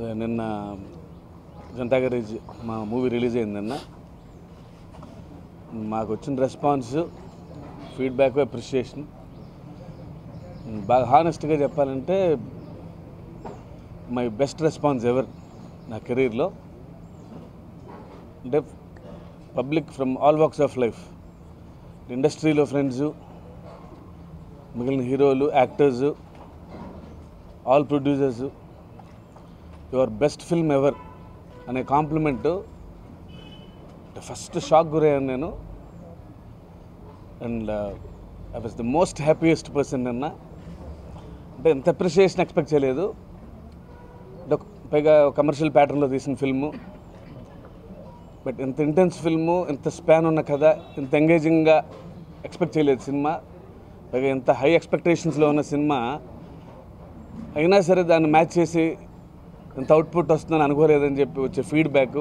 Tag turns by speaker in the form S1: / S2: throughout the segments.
S1: నిన్న జనతా గ్యారేజ్ మా movie release అయింది. నిన్న మాకు వచ్చిన రెస్పాన్స్, ఫీడ్బ్యాక్, అప్రిషియేషన్ బాగా హానెస్ట్గా చెప్పాలంటే మై బెస్ట్ రెస్పాన్స్ ఎవర్ నా కెరీర్లో. అంటే public from all walks of life, ఇండస్ట్రీలో ఫ్రెండ్స్, మిగిలిన హీరోలు, actors, all producers, your best film ever అనే కాంప్లిమెంట్ ఫస్ట్ షాక్ గురయ్యాను నేను. And I was the most happiest person నిన్న. అంటే ఎంత అప్రిషియేషన్ ఎక్స్పెక్ట్ చేయలేదు. అంటే పైగా కమర్షియల్ ప్యాటర్న్లో తీసిన ఫిల్ము, బట్ ఇంత ఇంటెన్స్ ఫిల్ము, ఇంత స్పాన్ ఉన్న కథ, ఇంత ఎంగేజింగ్గా ఎక్స్పెక్ట్ చేయలేదు సినిమా. పైగా ఇంత హై ఎక్స్పెక్టేషన్స్లో ఉన్న సినిమా అయినా సరే దాన్ని మ్యాచ్ చేసి ఇంత అవుట్పుట్ వస్తుందని అనుకోలేదని చెప్పి వచ్చే feedback.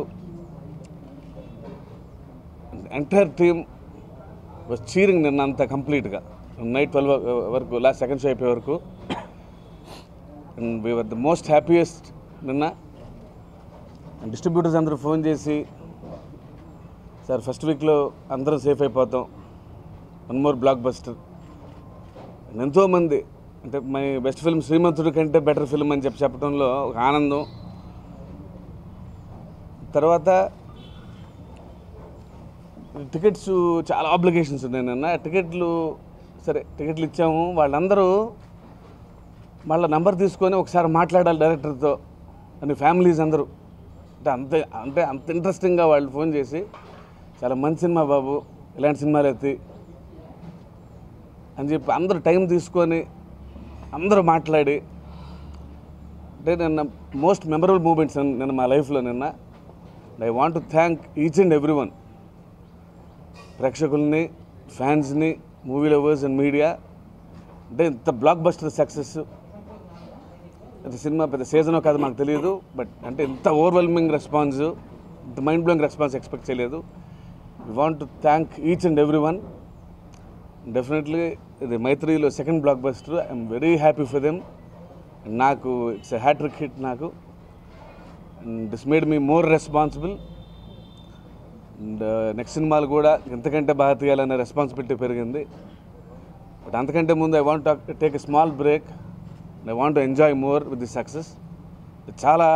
S1: Entire team was cheering నిన్న అంతా కంప్లీట్గా నైట్ 12 వరకు, లాస్ట్ సెకండ్ షో అయిపోయే వరకు. And we were the most happiest నిన్న. డిస్ట్రిబ్యూటర్స్ అందరూ ఫోన్ చేసి, సార్ ఫస్ట్ వీక్లో అందరం సేఫ్ అయిపోతాం, వన్ మోర్ బ్లాక్ బస్టర్. ఎంతోమంది అంటే మై బెస్ట్ ఫిల్మ్ శ్రీమంతుడి కంటే బెటర్ ఫిల్మ్ అని చెప్పడంలో ఒక ఆనందం. తర్వాత టికెట్స్ చాలా ఆబ్లిగేషన్స్ ఉన్నాయి నిన్న. టికెట్లు ఇచ్చాము, వాళ్ళందరూ మళ్ళీ నంబర్ తీసుకొని ఒకసారి మాట్లాడాలి డైరెక్టర్తో అని ఫ్యామిలీస్ అందరూ. అంత ఇంట్రెస్టింగ్గా వాళ్ళు ఫోన్ చేసి, చాలా మంచి సినిమా బాబు, ఇలాంటి సినిమాలు ఎత్తి అని చెప్పి అందరూ టైం తీసుకొని అందరూ మాట్లాడి. అంటే నిన్న మోస్ట్ మెమరబుల్ మూమెంట్స్ నిన్న మా లైఫ్లో నిన్న. I want to thank each and every one, ప్రేక్షకుల్ని, ఫ్యాన్స్ని, మూవీ లవర్స్ అండ్ మీడియా. అంటే ఇంత బ్లాక్ బస్టర్ సక్సెస్. అది సినిమా పెద్ద సీజనో కాదు మాకు తెలియదు, బట్ అంటే ఇంత ఓవర్వెల్మింగ్ రెస్పాన్స్, ఇంత మైండ్ బ్లోయింగ్ రెస్పాన్స్ ఎక్స్పెక్ట్ చేయలేదు. We want to thank each and every one. Definitely ఇది మైత్రిలో second blockbuster. I'm very happy for them. నాకు ఇట్స్ ఎ హ్యాట్రిక్ హిట్ నాకు. And this made me more responsible. And next సినిమాలు కూడా ఎంతకంటే బాగా తీయాలనే responsibility పెరిగింది. బట్ అంతకంటే ముందు I want to take a small break. I want to enjoy more with this success. చాలా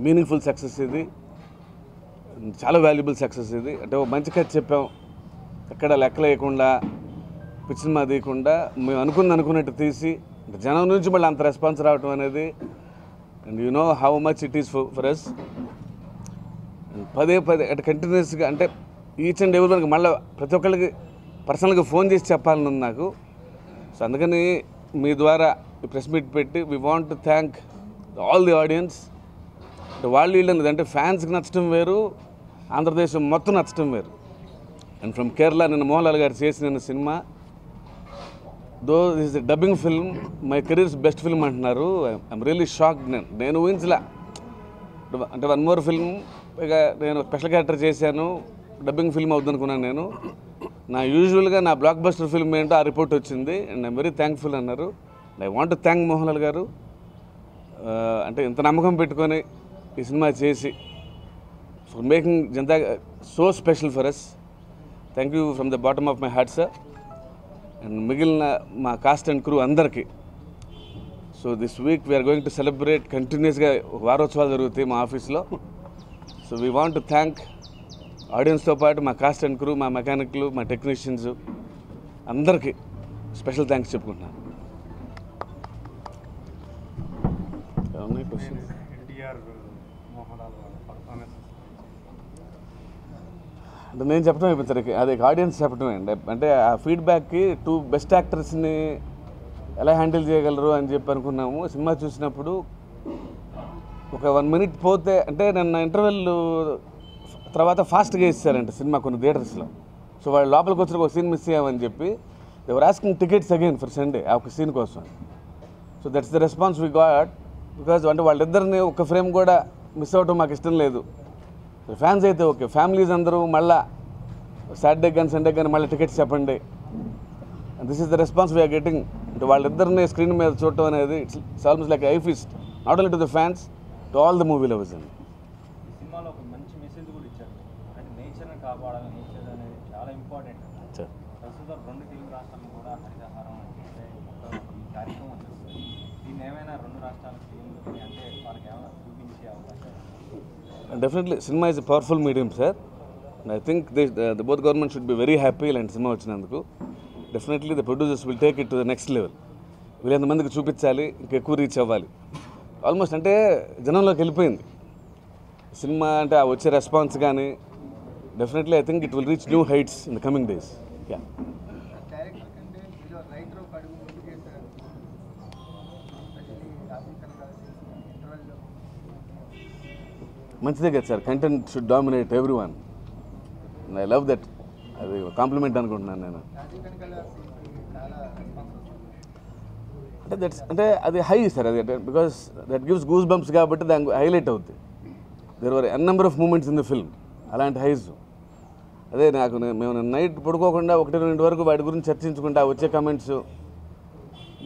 S1: మీనింగ్ఫుల్ సక్సెస్ ఇది, చాలా వాల్యుబుల్ సక్సెస్ ఇది. అంటే ఒక మంచి కథ చెప్పాం, ఎక్కడ లెక్కలేయకుండా, పిచ్చి సినిమా తీయకుండా మేము అనుకున్నట్టు తీసి జనం నుంచి మళ్ళీ అంత రెస్పాన్స్ రావటం అనేది, and you know how much it is for us. పదే అంటే కంటిన్యూస్గా, అంటే ఈచ్ అండ్ ఎవరి వరకు మళ్ళీ ప్రతి ఒక్కరికి పర్సనల్గా ఫోన్ చేసి చెప్పాలని ఉంది నాకు. సో అందుకని మీ ద్వారా ఈ ప్రెస్ మీట్ పెట్టి we want to thank all the audience. అంటే వాళ్ళు వీళ్ళని అంటే ఫ్యాన్స్కి నచ్చడం వేరు, ఆంధ్రదేశం మొత్తం నచ్చడం వేరు. అండ్ ఫ్రమ్ కేరళ నిన్న మోహన్ లాల్ గారు చేసిన cinema, though this is dubbing film, my career's best film అంటున్నారు. I'm really shocked. నేను ఊహించలే. అంటే వన్ మోర్ ఫిల్మ్, ఇక నేను స్పెషల్ క్యారెక్టర్ చేశాను, డబ్బింగ్ ఫిల్మ్ అవుతుందనుకున్నాను నేను. యూజువల్గా నా బ్లాక్ బస్టర్ ఫిల్మ్ ఏంటో ఆ రిపోర్ట్ వచ్చింది. అండ్ ఐఎమ్ వెరీ థ్యాంక్ఫుల్ అన్నారు. I want to thank Mohan Lal గారు. అంటే ఇంత నమ్మకం పెట్టుకొని ఈ సినిమా చేసి for making Janatha so special for us. Thank you from the bottom of my heart sir. And మిగిలిన మా కాస్ట్ అండ్ క్రూ అందరికీ. So this week we're going to celebrate కంటిన్యూస్గా వారోత్సవాలు జరుగుతాయి మా ఆఫీస్లో. So we want to thank ఆడియన్స్తో పాటు మా కాస్ట్ అండ్ క్రూ, మా మెకానిక్లు, మా టెక్నీషియన్స్ అందరికీ స్పెషల్ థ్యాంక్స్ చెప్పుకుంటున్నాను. అంటే నేను చెప్పడం అయిపోయింది, అది ఆడియన్స్ చెప్పడమే అండి. అంటే ఆ ఫీడ్బ్యాక్కి టూ బెస్ట్ యాక్టర్స్ని ఎలా హ్యాండిల్ చేయగలరు అని చెప్పి అనుకున్నాము. సినిమా చూసినప్పుడు ఒక 1 minute పోతే, అంటే నిన్న ఇంటర్వెల్ తర్వాత ఫాస్ట్గా ఇస్తారంట సినిమా కొన్ని థియేటర్స్లో. సో వాళ్ళు లోపలికి వచ్చిన ఒక సీన్ మిస్ అయ్యామని చెప్పి they're asking tickets again for Sunday ఆ ఒక సీన్ కోసం. So that's the response we got. Because అంటే వాళ్ళిద్దరిని ఒక ఫ్రేమ్ కూడా మిస్ అవ్వటం మాకు ఇష్టం లేదు. ఫ్యాన్స్ అయితే ఓకే, ఫ్యామిలీస్ అందరూ మళ్ళీ సాటర్డే కానీ సండే కానీ మళ్ళీ టికెట్స్ చెప్పండి. This is the response we are getting. అంటే వాళ్ళిద్దరిని స్క్రీన్ మీద చూడటం అనేది it's almost like a feast, not only to the fans to all the movie lovers అండి.
S2: ఈ సినిమాలో ఒక మంచి మెసేజ్ కూడా ఇచ్చారు, అంటే నేచర్ని కాపాడాలి, నేచర్ అనేది చాలా ఇంపార్టెంట్. ప్రస్తుతం 2 తెలుగు రాష్ట్రాల్లో కూడా హరితహారం అంటే ఈ కార్యక్రమం చేస్తుంది. దీన్ని ఏమైనా 2 రాష్ట్రాలకి అంటే వాళ్ళకి ఏమైనా చూపించే అవకాశం?
S1: Definitely cinema is a powerful medium sir. I think the both government should be very happy ఇలాంటి సినిమా వచ్చినందుకు. Definitely the producers will take it to the next level. వీళ్ళంతమందికి చూపించాలి, ఇంకెక్కువ రీచ్ అవ్వాలి. ఆల్మోస్ట్ అంటే జనంలోకి వెళ్ళిపోయింది సినిమా అంటే ఆ వచ్చే రెస్పాన్స్ కానీ. Definitely I think it will reach new heights in the coming days. Yeah, మంచిదే కదా sir. Content should dominate everyone. I love that. అది కాంప్లిమెంట్ అనుకుంటున్నాను నేను. అంటే అంటే అది హై సార్, అది because that gives goose bumps కాబట్టి దానికి హైలైట్ అవుతుంది. There were N number of moments in the film, అలాంటి హైస్. అదే మేము నైట్ పడుకోకుండా 1-2 వరకు వాటి గురించి చర్చించుకుంటా వచ్చే కమెంట్స్.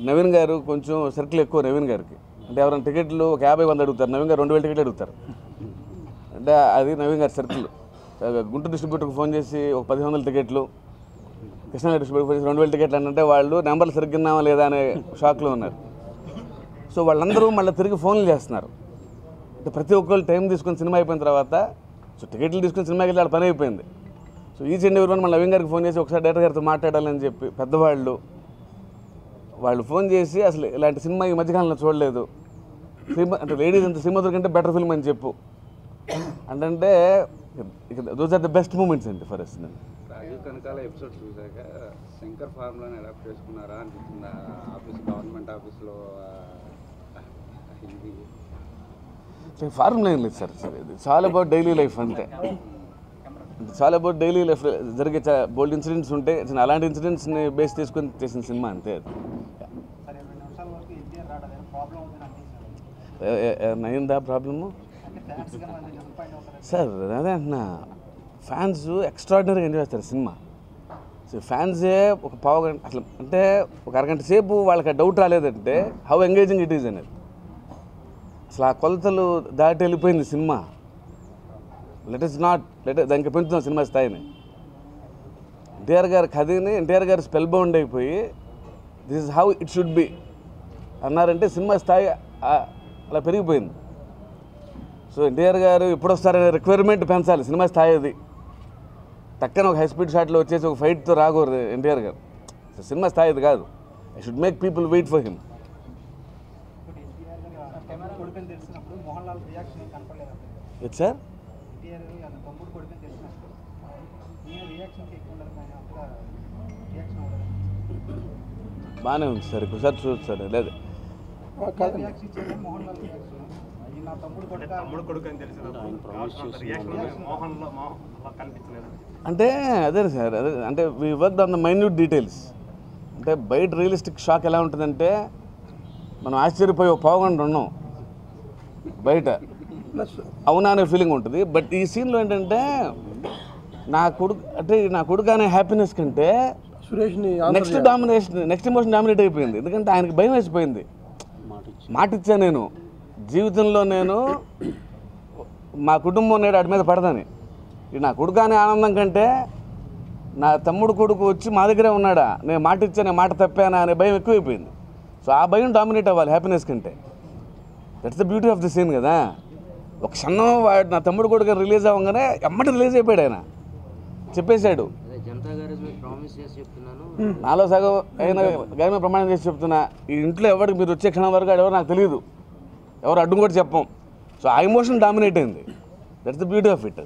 S1: నవీన్ గారు కొంచెం సర్కిల్ ఎక్కువ నవీన్ గారికి. అంటే ఎవరైనా టికెట్లు ఒక 50-100 అడుగుతారు, నవీన్ గారు 2000 టికెట్లు అడుగుతారు. అంటే అది నవీన్ గారి సర్కిల్. గుంటూరు డిస్ట్రిబ్యూటర్కి ఫోన్ చేసి ఒక 1500 టికెట్లు, కృష్ణా డిస్ట్రిబ్యూటర్ ఫోన్ చేసి 2000 టికెట్లు అంటే వాళ్ళు నెంబర్లు సరిగ్గినామా లేదా అనే షాక్లో ఉన్నారు. సో వాళ్ళందరూ మళ్ళీ తిరిగి ఫోన్లు చేస్తున్నారు. అంటే ప్రతి ఒక్కళ్ళు టైం తీసుకుని సినిమా అయిపోయిన తర్వాత సో టికెట్లు తీసుకుని సినిమాకి వెళ్ళి వాళ్ళ పని అయిపోయింది. సో ఈచ్ అండ్ ఎవరి వన్ మళ్ళీ నవీన్ గారికి ఫోన్ చేసి ఒకసారి డైరెక్టర్ గారితో మాట్లాడాలని చెప్పి పెద్దవాళ్ళు వాళ్ళు ఫోన్ చేసి అసలు ఇలాంటి సినిమా ఈ మధ్యకాలంలో చూడలేదు, అంటే లేడీస్ అంత సినిమా దొరికంటే బెటర్ ఫిల్మ్ అని చెప్పు అంటే those are the best moments అండి for us.
S3: Rajeev Kanakala episode చూసాక శంకర్ ఫార్ములాని అడాప్ట్ చేసుకున్నారా అనిపిస్తుంది. ఆఫీస్ గవర్నమెంట్ ఆఫీస్లో
S1: ఫార్ములా ఏం లేదు సార్. ఇది చాలా అబౌట్ డైలీ లైఫ్ అంతే. చాలా అబౌట్ డైలీ లైఫ్ జరిగే బోల్డ్ ఇన్సిడెంట్స్ ఉంటే అలాంటి ఇన్సిడెంట్స్ని బేస్ చేసుకొని చేసిన సినిమా అంతే. అది అయిందా ప్రాబ్లము సార్? అదే అంటున్నా, ఫ్యాన్స్ ఎక్స్ట్రాడినరీగా ఎంజాయ్ చేస్తారు సినిమా. సో ఫ్యాన్సే ఒక పావుగంట అసలు అంటే ఒక అరగంట సేపు వాళ్ళకి డౌట్ రాలేదంటే హౌ ఎంగేజింగ్ ఇట్ ఈజ్ అనేది. అసలు ఆ కొలతలు దాటి వెళ్ళిపోయింది సినిమా. దానికి పెంచుతున్నాం సినిమా స్థాయిని. ఎన్టీఆర్ గారి కథని ఎన్టీఆర్ గారు స్పెల్ బౌండ్ అయిపోయి this is how it should be అన్నారంటే సినిమా స్థాయి అలా పెరిగిపోయింది. సో ఎన్టీఆర్ గారు ఎప్పుడు వస్తారనే రిక్వైర్మెంట్ పెంచాలి సినిమా స్థాయి. అది టక్కన ఒక హై స్పీడ్ షాట్లో వచ్చేసి ఒక ఫైట్తో రాకూడదు ఎన్టీఆర్ గారు. సో సినిమా స్థాయి అది కాదు. I should make people wait for him. ఎట్ సార్ బాగానే ఉంది సార్. ఒకసారి చూడచ్చు సార్. లేదు అంటే అదే సార్, అదే అంటే we worked on the minute details. అంటే బయట రియలిస్టిక్ షాక్ ఎలా ఉంటుందంటే మనం ఆశ్చర్యపోయి ఒక పావుగంట ఉన్నాం బయట, అవునా అనే ఫీలింగ్ ఉంటుంది. బట్ ఈ సీన్లో ఏంటంటే నా కొడుకు అనే హ్యాపీనెస్ కంటే నెక్స్ట్ ఎమోషన్ డామినేట్ అయిపోయింది. ఎందుకంటే ఆయనకి భయం వేసిపోయింది. మాట ఇచ్చా నేను జీవితంలో నేను మా కుటుంబం నేడు వాడి మీద పడదని. నా కొడుకు అనే ఆనందం కంటే నా తమ్ముడు కొడుకు వచ్చి మా దగ్గరే ఉన్నాడా, నేను మాట ఇచ్చా, నేను మాట తప్పానా అనే భయం ఎక్కువైపోయింది. సో ఆ భయం డామినేట్ అవ్వాలి హ్యాపీనెస్ కంటే. That's the beauty of the scene కదా. ఒక క్షణం వాడు నా తమ్ముడు కొడుకు రిలీజ్ అవ్వగానే ఎమ్మటి రిలీజ్ అయిపోయాడు. ఆయన చెప్పేశాడు, నాలో సగం అయిన గాయమే ప్రమాణం చేసి చెప్తున్నా, ఈ ఇంట్లో ఎవరికి మీరు వచ్చే క్షణం వరకు ఎవరు నాకు తెలియదు, ఎవరు అడ్డు కూడా చెప్పం. సో ఆ ఎమోషన్ డామినేట్ అయింది. That's the beauty of it.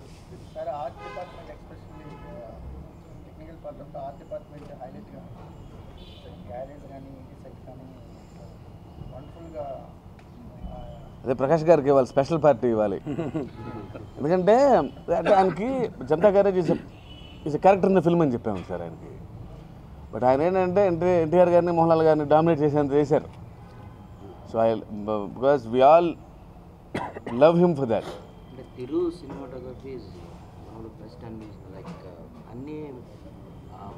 S1: అదే ప్రకాష్ గారికి ఇవ్వాలి, స్పెషల్ పార్టీ ఇవ్వాలి. ఎందుకంటే అంటే ఆయనకి Janata garage is character in the film అని చెప్పాము సార్ ఆయనకి. బట్ ఆయన ఏంటంటే ఎన్టీఆర్ గారిని మోహన్లాల్ గారిని డామినేట్ చేసేంత చేశారు. So because we all love him for that.
S4: Thiru cinematography is one of the best అనిపిస్తుంది. లైక్ అన్ని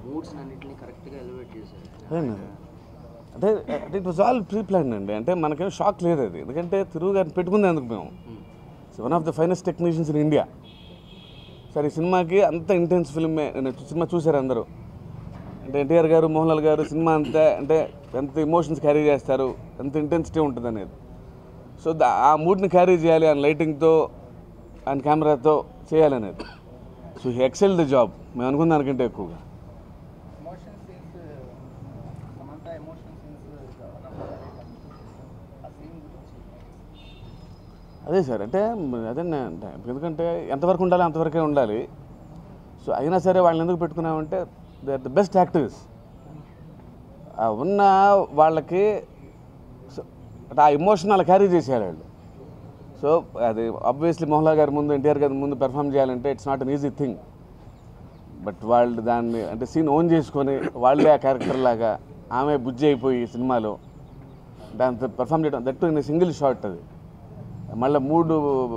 S4: మూడ్స్ అన్నిటిని కరెక్ట్గా ఎలివేట్ చేశారు.
S1: అంటే it was all pre plan అండి. అంటే మనకేం షాక్ లేదు అది, ఎందుకంటే తిరుగు గారిని పెట్టుకుంది అందుకు మేము. One of the finest technicians in India. సరే ఈ సినిమాకి అంత ఇంటెన్స్ ఫిల్మే, సినిమా చూశారు అందరూ. అంటే ఎన్టీఆర్ గారు, మోహన్ లాల్ గారు సినిమా అంతా అంటే ఎంత ఎమోషన్స్ క్యారీ చేస్తారు, ఎంత ఇంటెన్సిటీ ఉంటుంది అనేది. సో ఆ మూడ్ని క్యారీ చేయాలి, ఆయన లైటింగ్తో, ఆయన కెమెరాతో చేయాలనేది. So he excel the job, మేము అనుకున్న దానికంటే ఎక్కువగా. అదే సార్, అంటే అదే ఎందుకంటే ఎంతవరకు ఉండాలి అంతవరకే ఉండాలి. సో అయినా సరే వాళ్ళని ఎందుకు పెట్టుకున్నామంటే they are the best actors. ఉన్న వాళ్ళకి ఆ ఎమోషన్ అలా క్యారీ చేసేయాలి వాళ్ళు. సో అది ఆబ్వియస్లీ మోహన్ లాల్ గారి ముందు, ఎన్టీఆర్ గారి ముందు పెర్ఫామ్ చేయాలంటే it's not an easy thing. But వాళ్ళు దాన్ని అంటే సీన్ ఓన్ చేసుకొని వాళ్ళే ఆ క్యారెక్టర్ లాగా ఆమె బుజ్జి అయిపోయి సినిమాలో దాంతో పెర్ఫామ్ చేయడం, దట్టు ఇన్ సింగిల్ షాట్. అది మళ్ళీ మూడు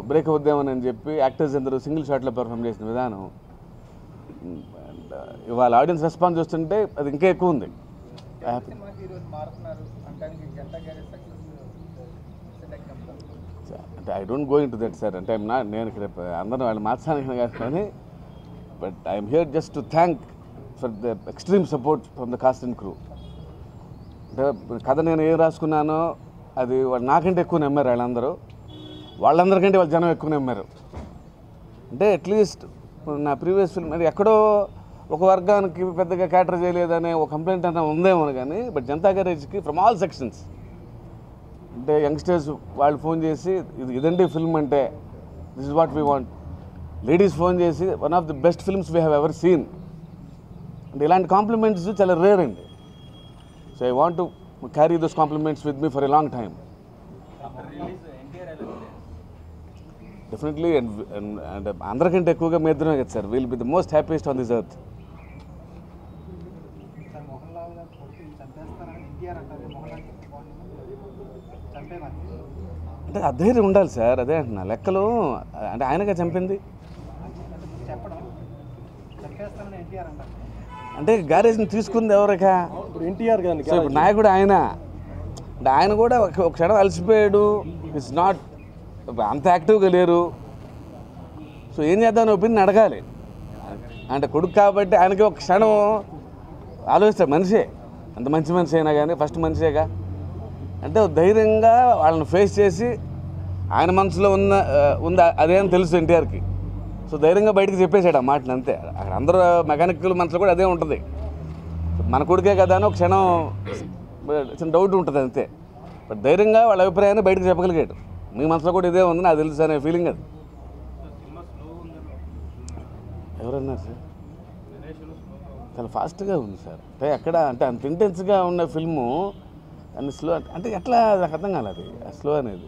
S1: బ్రేక్ అవుద్దామని చెప్పి యాక్టర్స్ అందరూ సింగిల్ షాట్లో పెర్ఫామ్ చేసిన విధానం, ఇవాళ ఆడియన్స్ రెస్పాన్స్ చూస్తుంటే అది ఇంకా ఎక్కువ ఉంది. అంటే I don't go in to that sir. అంటే నేను ఇక్కడ అందరూ వాళ్ళు మార్చాలని కాదు కానీ, but I'm here just to thank for the extreme support from the cost and crew. అంటే కథ నేను ఏం రాసుకున్నానో అది వాళ్ళు నాకంటే ఎక్కువ నమ్మారు. వాళ్ళందరికంటే వాళ్ళ జనం ఎక్కువ నమ్మారు. అంటే అట్లీస్ట్ నా ప్రీవియస్ ఫిల్మ్ అది ఎక్కడో ఒక వర్గానికి పెద్దగా క్యాటర్ చేయలేదనే ఒక కంప్లైంట్ అన్న ఉందేమో కానీ, బట్ జనతా గ్యారేజ్కి ఫ్రమ్ ఆల్ సెక్షన్స్, అంటే యంగ్స్టర్స్ వాళ్ళు ఫోన్ చేసి ఇదండి ఫిల్మ్ అంటే, this is what we want. Ladies phone చేసి one of the best films we have ever seen అంటే, ఇలాంటి కాంప్లిమెంట్స్ చాలా రేర్ అండి. So I want to carry those compliments with me for a long time. Definitely and అందరికంటే ఎక్కువగా మీ ఇద్దరమే కదా sir. Will be the most happiest on this earth. అంటే ఆ ధైర్యం ఉండాలి సార్. అదే అంటున్నా, లెక్కలు అంటే ఆయనగా చంపింది అంటే గ్యారేజ్ని తీసుకుంది ఎవరికా?
S5: ఎన్టీఆర్ గారిని.
S1: సో ఇప్పుడు నాయకుడు ఆయన, అంటే ఆయన కూడా ఒక క్షణం అలసిపోయాడు. ఇట్స్ నాట్ అంత యాక్టివ్గా లేరు. సో ఏం చేద్దామని ఒపీనియన్ అడగాలి. అంటే కొడుకు కాబట్టి ఆయనకి ఒక క్షణం ఆలోచిస్తాడు. మనిషే, అంత మంచి మనిషి అయినా కానీ ఫస్ట్ మనిషేగా. అంటే ధైర్యంగా వాళ్ళని ఫేస్ చేసి ఆయన మనసులో ఉందా అదేం తెలుసు ఎన్టీఆర్కి. సో ధైర్యంగా బయటకు చెప్పేశాడు ఆ మాటలు అంతే. అక్కడ అందరూ మెకానికల్ మనసులో కూడా అదే ఉంటుంది. మన కొడుకే కదా అని ఒక క్షణం చిన్న డౌట్ ఉంటుంది అంతే. బట్ ధైర్యంగా వాళ్ళ అభిప్రాయాన్ని బయటకు చెప్పగలిగాడు. మీ మనసులో కూడా ఇదే ఉంది నాకు తెలుసు అనే ఫీలింగ్ అది. ఎవరన్నారు సార్? చాలా ఫాస్ట్గా ఉంది సార్. అంటే ఎక్కడ అంటే అంత ఇంటెన్స్గా ఉన్న ఫిల్ము అండ్ స్లో అంటే ఎట్లా నాకు అర్థం కాలేదు. స్లో అనేది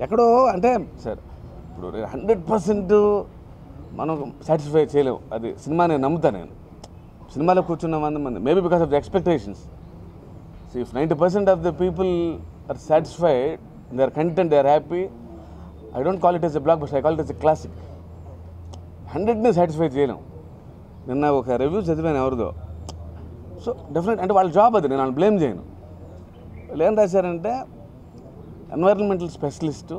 S1: ఎక్కడో అంటే సార్ ఇప్పుడు 100% మనం సాటిస్ఫై చేయలేము. అది సినిమా నేను నమ్ముతాను. నేను సినిమాలో కూర్చున్న మంది maybe because of the expectations. So if 90% of the people are satisfied, they are content, they are happy, I don't call it as a blockbuster, I call it as a classic. 100ని satisfy చేయలేం. నిన్న ఒక review చదివాను ఎవరిదో. So definite అంటే వాళ్ళ job అది, నేను వాళ్ళని బ్లేమ్ చేయను. వాళ్ళు ఏం రాశారంటే ఎన్వైరన్మెంటల్ స్పెషలిస్టు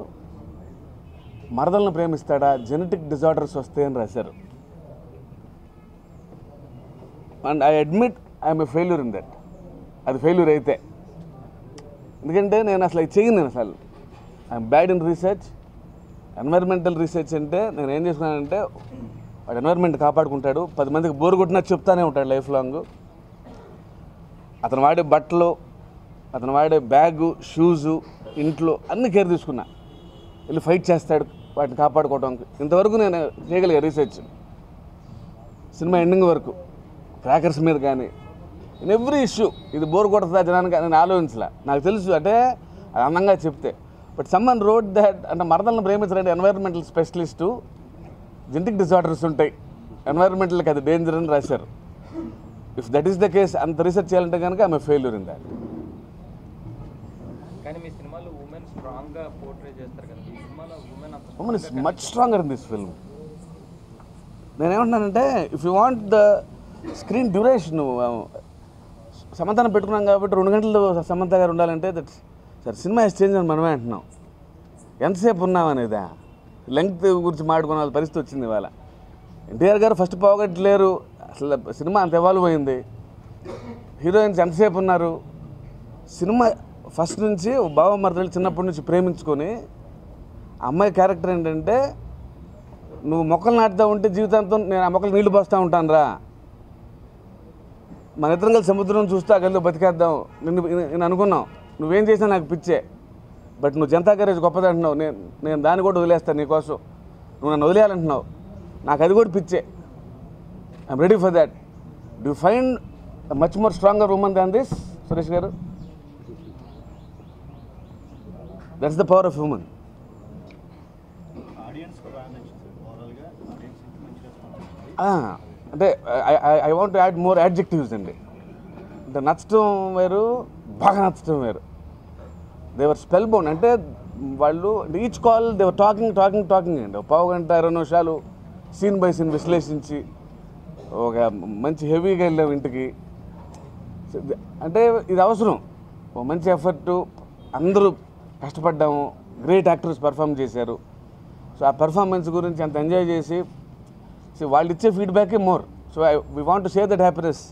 S1: మరదలను ప్రేమిస్తాడా, జెనెటిక్ డిజార్డర్స్ వస్తాయని రాశారు. And I admit I'm a failure in that. అది ఫెయిల్యూర్ అయితే, ఎందుకంటే నేను అసలు అది చేయను. నేను అసలు I'm bad in research. Environmental research అంటే నేను ఏం చేసుకున్నానంటే వాడు ఎన్వైర్మెంట్ కాపాడుకుంటాడు, 10 మందికి బోరు కొట్టినా చెప్తానే ఉంటాడు లైఫ్ లాంగ్. అతను వాడే బట్టలు, అతను వాడే బ్యాగు, షూజు, ఇంట్లో అన్ని కేర్ తీసుకున్నా. వెళ్ళి ఫైట్ చేస్తాడు వాటిని కాపాడుకోవడానికి. ఇంతవరకు నేను చేయగలిగా రీసెర్చ్ సినిమా ఎండింగ్ వరకు. క్రాకర్స్ మీద కానీ ఇన్ ఎవ్రీ ఇష్యూ ఇది బోర్ కొడుతుందా జనానికి నేను ఆలోచించలే. నాకు తెలుసు అంటే అది అందంగా చెప్తే. బట్ సమ్మన్ రోడ్ దాట్ అంటే మరదలను ప్రేమించాలంటే ఎన్వైర్మెంటల్ స్పెషలిస్టు జెనెటిక్ డిజార్డర్స్ ఉంటాయి, ఎన్వైర్మెంటల్కి అది డేంజర్ అని రాశారు. If that is the case అంత రీసెర్చ్ చేయాలంటే కనుక ఆమె ఫెయిల్యూర్ ఇన్ దాట్.
S2: కానీ మీ సినిమాలో ఉమెన్ స్ట్రాంగ్గా పోర్ట్రే చేస్తారు కదా, ఈ సినిమాలో
S1: women is much stronger in this film. నేనేమంటున్నానంటే if you want the screen duration సమంతను పెట్టుకున్నాం కాబట్టి 2 గంటలు సమంత గారు ఉండాలంటే that sir cinema is change అని మనమే అంటున్నాం. ఎంతసేపు ఉన్నాం అనేదా లెంగ్త్ గురించి మాట్లాడుకున్న పరిస్థితి వచ్చింది ఇవాళ. ఎన్టీఆర్ గారు ఫస్ట్ పోగొట్టలేరు, అసలు సినిమా అంత ఎవాల్వ్ అయింది. హీరోయిన్స్ ఎంతసేపు ఉన్నారు. సినిమా ఫస్ట్ నుంచి బావమరదలు చిన్నప్పటి నుంచి ప్రేమించుకొని అమ్మాయి క్యారెక్టర్ ఏంటంటే, నువ్వు మొక్కలు నాటుతూ ఉంటే జీవితాంతం నేను ఆ మొక్కలు నీళ్లు పోస్తూ ఉంటాను రా, మన ఇద్దరం కలిసి సముద్రం చూస్తూ ఆ గదిలో బతికేద్దాం నేను అనుకున్నాం. నువ్వేం చేసినా నాకు పిచ్చే, బట్ నువ్వు జనతా గ్యారేజ్ గొప్పది అంటున్నావు, నేను దాన్ని కూడా వదిలేస్తాను నీకోసం, నువ్వు నన్ను వదిలేయాలంటున్నావు, నాకు అది కూడా పిచ్చే. I'm ready for that. Do find much more stronger women than this Suresh గారు? That's the power of human. అంటే I want add more adjectives అండి. అంటే నచ్చటం వేరు, బాగా నచ్చటం వేరు. They're spellbound. అంటే వాళ్ళు ఈచ్ కాల్ దేవర్ టాకింగ్ అండి. 1 గంట 20 నిమిషాలు సీన్ బై సీన్ విశ్లేషించి ఒక మంచి హెవీగా వెళ్ళాం ఇంటికి. అంటే ఇది అవసరం, ఒక మంచి ఎఫర్టు, అందరూ కష్టపడ్డాము, గ్రేట్ యాక్టర్స్ పర్ఫామ్ చేశారు. సో ఆ పెర్ఫార్మెన్స్ గురించి అంత ఎంజాయ్ చేసి వాళ్ళు ఇచ్చే ఫీడ్బ్యాకే more. So we want to share that happiness.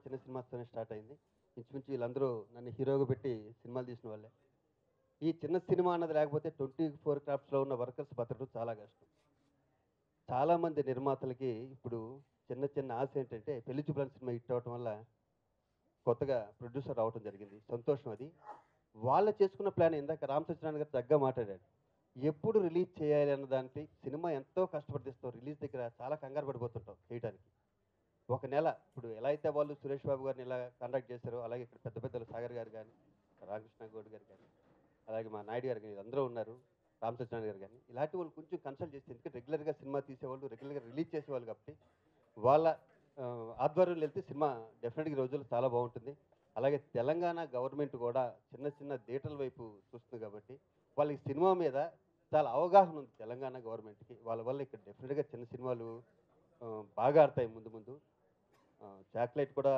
S5: చిన్న సినిమాతోనే స్టార్ట్ అయింది. ఇంచుమించు వీళ్ళందరూ నన్ను హీరోగా పెట్టి సినిమాలు తీసిన వాళ్ళే. ఈ చిన్న సినిమా అన్నది లేకపోతే 24 క్రాఫ్ట్స్లో ఉన్న వర్కర్స్ బతకడం చాలా కష్టం. చాలామంది నిర్మాతలకి ఇప్పుడు చిన్న ఆశ ఏంటంటే, పెళ్లి చూపుల సినిమా హిట్ అవ్వటం వల్ల కొత్తగా ప్రొడ్యూసర్ రావడం జరిగింది, సంతోషం. అది వాళ్ళు చేసుకున్న ప్లాన్. ఇందాక రామసత్యనారాయణ గారు తగ్గ మాట్లాడాడు, ఎప్పుడు రిలీజ్ చేయాలి అన్న దానికి సినిమా ఎంతో కష్టపడిస్తాం. రిలీజ్ దగ్గర చాలా కంగారు పడిపోతుంటాం చేయడానికి. 1 నెల ఇప్పుడు ఎలా అయితే వాళ్ళు సురేష్ బాబు గారిని ఇలా కండక్ట్ చేశారో, అలాగే ఇక్కడ పెద్దలు సాగర్ గారు కానీ, రామకృష్ణ గౌడ్ గారు కానీ, అలాగే మా నాయుడు గారు కానీ, అందరూ ఉన్నారు, రామసత్యనారాయణ గారు కానీ, ఇలాంటి వాళ్ళు కొంచెం కన్సల్ట్ చేస్తే, ఎందుకంటే రెగ్యులర్గా సినిమా తీసేవాళ్ళు, రెగ్యులర్గా రిలీజ్ చేసేవాళ్ళు కాబట్టి వాళ్ళ ఆధ్వర్యంలో వెళ్తే సినిమా డెఫినెట్గా ఈ రోజుల్లో చాలా బాగుంటుంది. అలాగే తెలంగాణ గవర్నమెంట్ కూడా చిన్న థియేటర్ల వైపు చూస్తుంది కాబట్టి వాళ్ళకి సినిమా మీద చాలా అవగాహన ఉంది తెలంగాణ గవర్నమెంట్కి. వాళ్ళ వల్ల ఇక్కడ డెఫినెట్గా చిన్న సినిమాలు బాగా ఆడతాయి ముందు. చాక్లెట్ కూడా